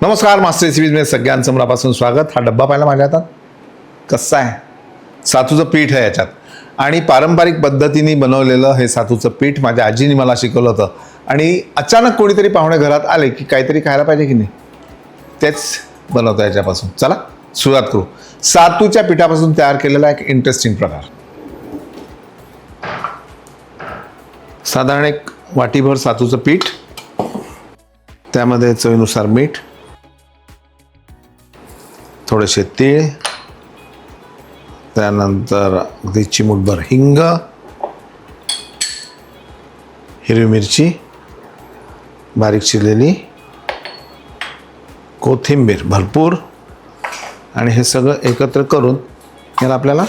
नमस्कार, मास्टर रेसिपीजमध्ये सगळ्यांचं मनापासून स्वागत. हा डब्बा पाहिला माझ्या हातात कसा आहे? सातूचं पीठ आहे याच्यात आणि पारंपरिक पद्धतीने बनवलेलं हे सातूचं पीठ माझ्या आजीने मला शिकवलं होतं. आणि अचानक कोणीतरी पाहुणे घरात आले की काहीतरी खायला पाहिजे की नाही, तेच बनवतो याच्यापासून. चला सुरुवात करू. सातूच्या पिठापासून तयार केलेला एक इंटरेस्टिंग प्रकार. साधारण एक वाटीभर सातूचं पीठ, त्यामध्ये चवीनुसार मीठ, थोडेसे तीळ, त्यानंतर अगदी चिमूटभर हिंग, हिरवी मिरची, बारीक चिरलेली कोथिंबीर भरपूर, आणि हे सगळं एकत्र करून याला आपल्याला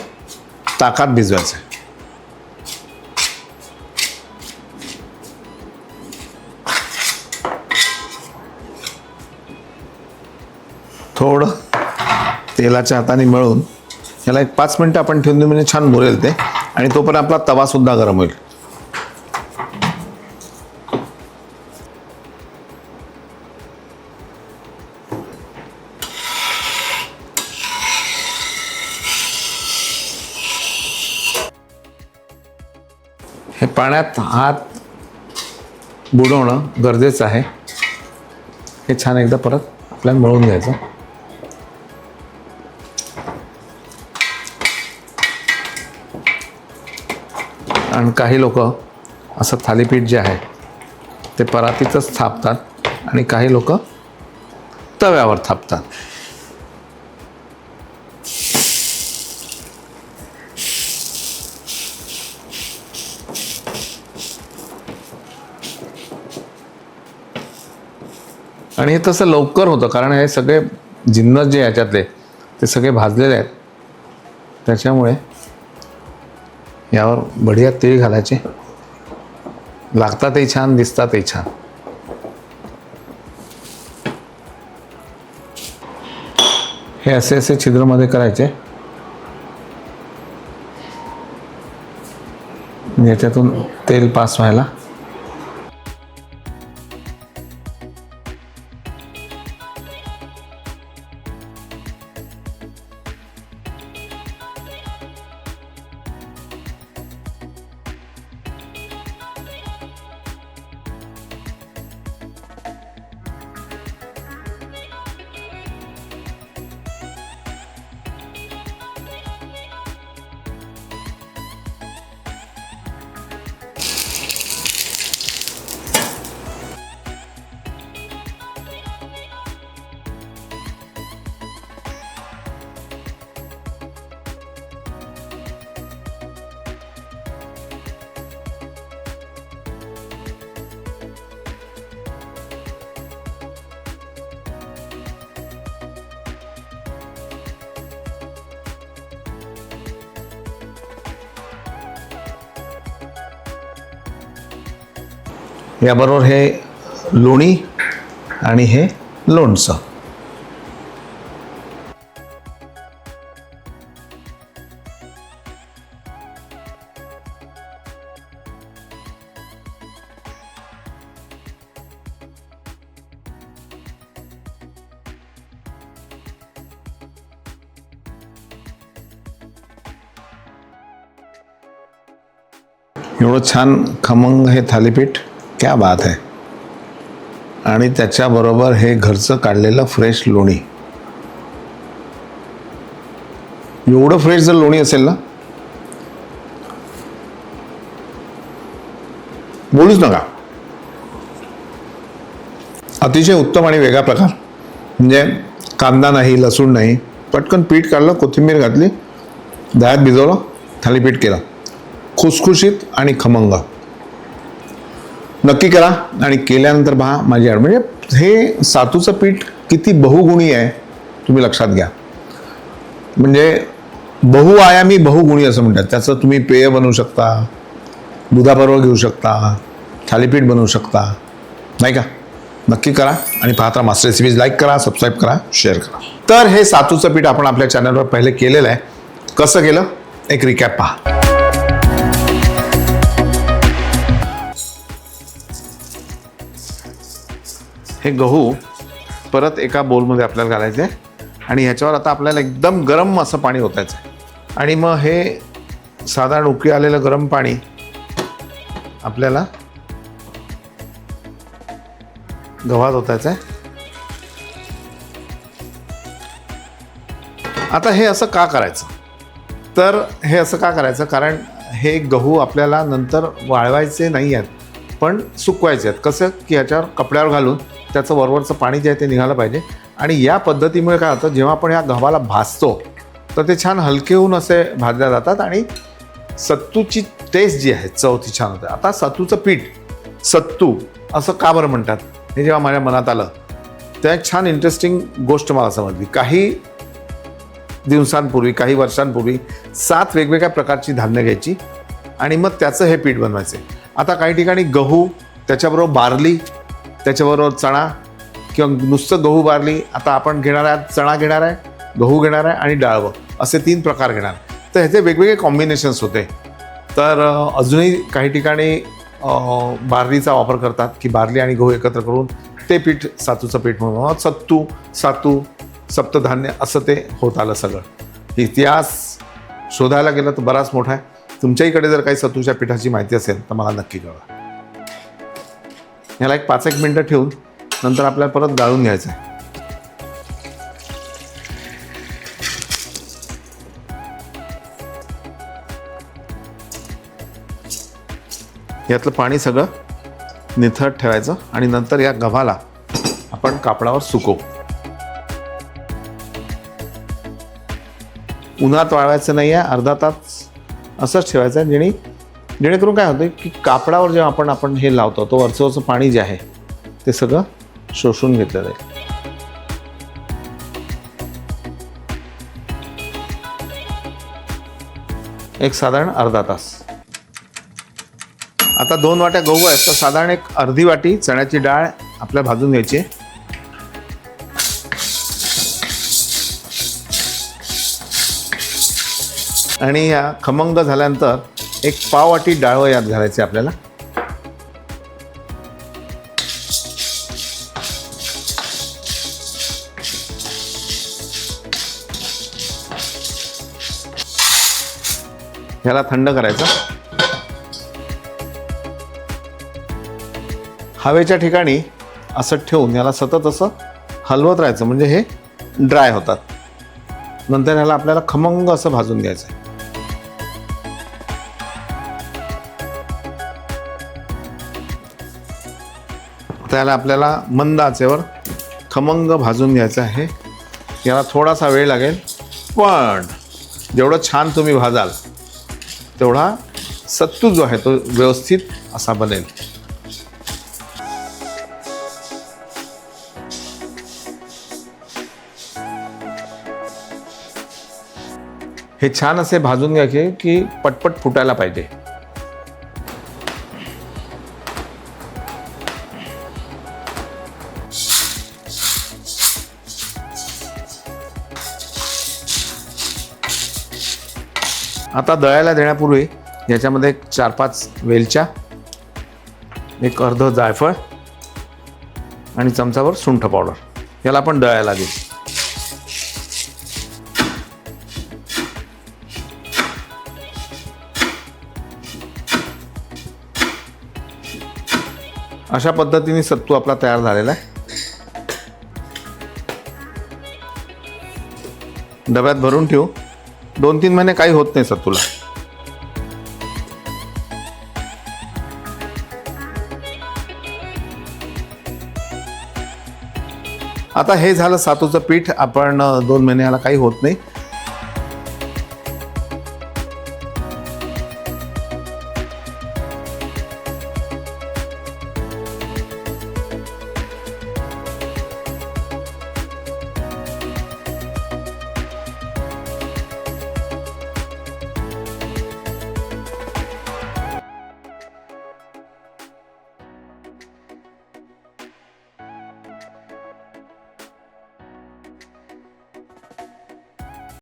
ताकात भिजवायचं आहे. थोडं तेलाच्या हाताने मळून याला एक 5 मिनटं आपण ठेवून देऊ, म्हणजे छान मुरेल ते. आणि तोपर्यंत आपला तवासुद्धा गरम होईल. हे पाण्यात हात बुडवणं गरजेचं आहे. हे छान एकदा परत आपल्याला मळून घ्यायचं. आणि काही लोक असं थालीपीठ जे आहे ते परातीतच थापतात आणि काही लोक तव्यावर थापतात. आणि हे तसं लवकर होतं कारण हे सगळे जिन्नस जे याच्यातले ते सगळे भाजलेले आहेत. त्याच्यामुळे यावर बढिया तीळ घालायचे. लागतातही छान, दिसतातही छान. हे असे असे छिद्रमध्ये करायचे. याच्यातून तेल पास व्हायला. याबरोबर हे लोणी आणि हे लोणचं. एवढं छान खमंग हे थालीपीठ, क्या बात है. आणि त्याच्याबरोबर हे घरचं काढलेलं फ्रेश लोणी. एवढं फ्रेश जर लोणी असेल ना, बोलूच नका. अतिशय उत्तम आणि वेगळा प्रकार. म्हणजे कांदा नाही, लसूण नाही, पटकन पीठ काढलं, कोथिंबीर घातली, दह्यात भिजवलं, थालीपीठ केलं. खुसखुशीत आणि खमंग. नक्की करा आणि केल्यानंतर पहा माझी ॲड. म्हणजे हे सातूचं पीठ किती बहुगुणी आहे तुम्ही लक्षात घ्या. म्हणजे बहुआयामी बहुगुणी असं म्हणतात. त्याचं तुम्ही पेय बनवू शकता, दुधाबरोबर घेऊ शकता, थालीपीठ बनवू शकता, नाही का? नक्की करा आणि पाहता मास्टर रेसिपीज. लाईक करा, सबस्क्राईब करा, शेअर करा. तर हे सातूचं पीठ आपण आपल्या चॅनलवर पहिले केलेलं आहे. कसं केलं एक रिकॅप पहा. हे गहू परत एका बोलमध्ये आपल्याला घालायचं आहे आणि ह्याच्यावर आता आपल्याला एकदम गरम असं पाणी ओतायचं आहे. आणि मग हे साधारण उकळी आलेलं गरम पाणी आपल्याला गव्हात ओतायचं आहे. आता हे असं का करायचं, तर हे असं का करायचं, कारण हे गहू आपल्याला नंतर वाळवायचे नाही आहेत, पण सुकवायचे आहेत. कसं की ह्याच्यावर कपड्यावर घालून त्याचं वरवरचं पाणी जे आहे ते निघालं पाहिजे. आणि या पद्धतीमुळे काय होतं, जेव्हा आपण या गव्हाला भाजतो तर ते छान हलके होऊन असे भाजल्या जातात आणि सत्तूची टेस्ट जी आहे, चव ती छान होते. आता सत्तूचं पीठ सत्तू असं का बरं म्हणतात, हे जेव्हा माझ्या मनात आलं तेव्हा एक छान इंटरेस्टिंग गोष्ट मला समजली. काही दिवसांपूर्वी, काही वर्षांपूर्वी 7 वेगवेगळ्या प्रकारची धान्य घ्यायची आणि मग त्याचं हे पीठ बनवायचे. आता काही ठिकाणी गहू, त्याच्याबरोबर बार्ली, त्याच्याबरोबर चणा किंवा नुसतं गहू बार्ली. आता आपण घेणार आहे, चणा घेणार आहे, गहू घेणार आहे आणि डाळवं, असे 3 प्रकार घेणार. तर ह्याचे वेगवेगळे कॉम्बिनेशन्स होते. तर अजूनही काही ठिकाणी बार्लीचा वापर करतात की बार्ली आणि गहू एकत्र करून ते पीठ सातूचं पीठ म्हणून सत्तू, सातू, सप्तधान्य असं ते होत आलं सगळं. इतिहास शोधायला गेलं तर बराच मोठा आहे. तुमच्याही जर काही सत्तूच्या पिठाची माहिती असेल तर मला नक्की कळवा. याला एक 5-1 मिनटं ठेवून नंतर आपल्याला परत गाळून घ्यायचं आहे. यातलं पाणी सगळं निथळत ठेवायचं आणि नंतर या गव्हाला आपण कापडावर सुकवू. उन्हात वाळवायचं नाही आहे, अर्धा तास असंच ठेवायचं आहे. जेणेकरून काय होतं की कापडावर जेव्हा आपण हे लावतो तो वरचं पाणी जे आहे ते सगळं शोषून घेतलं जाईल. एक साधारण अर्धा तास. आता 2 वाट्या गहू आहेत तर साधारण एक अर्धी वाटी चण्याची डाळ आपल्याला भाजून घ्यायची. आणि या खमंग झाल्यानंतर एक पाव वाटी डाळवं यात घालायचे आपल्याला. ह्याला थंड करायचं. हवेच्या ठिकाणी असं ठेवून याला सतत असं हलवत राहायचं, म्हणजे हे ड्राय होतात. नंतर ह्याला आपल्याला खमंग असं भाजून घ्यायचं. त्याला आपल्याला मंद आचेवर खमंग भाजून घ्यायचं आहे. याला थोडासा वेळ लागेल, पण जेवढं छान तुम्ही भाजाल तेवढा सत्तू जो आहे तो व्यवस्थित असा बनेल. हे छान असे भाजून घ्यायचे की पटपट फुटायला पाहिजे. आता दळायला देण्यापूर्वी याच्यामध्ये 4-5 वेलच्या, एक अर्ध जायफळ आणि चमचाभर सुंठ पावडर, याला आपण दळायला देऊ. अशा पद्धतीने सत्तू आपला तयार झालेला आहे. डब्यात भरून ठेवू. 2-3 महिने काही होत नाही सत्तूला. आता हे झालं सातूचं पीठ. आपण 2 महिन्याला काही होत नाही.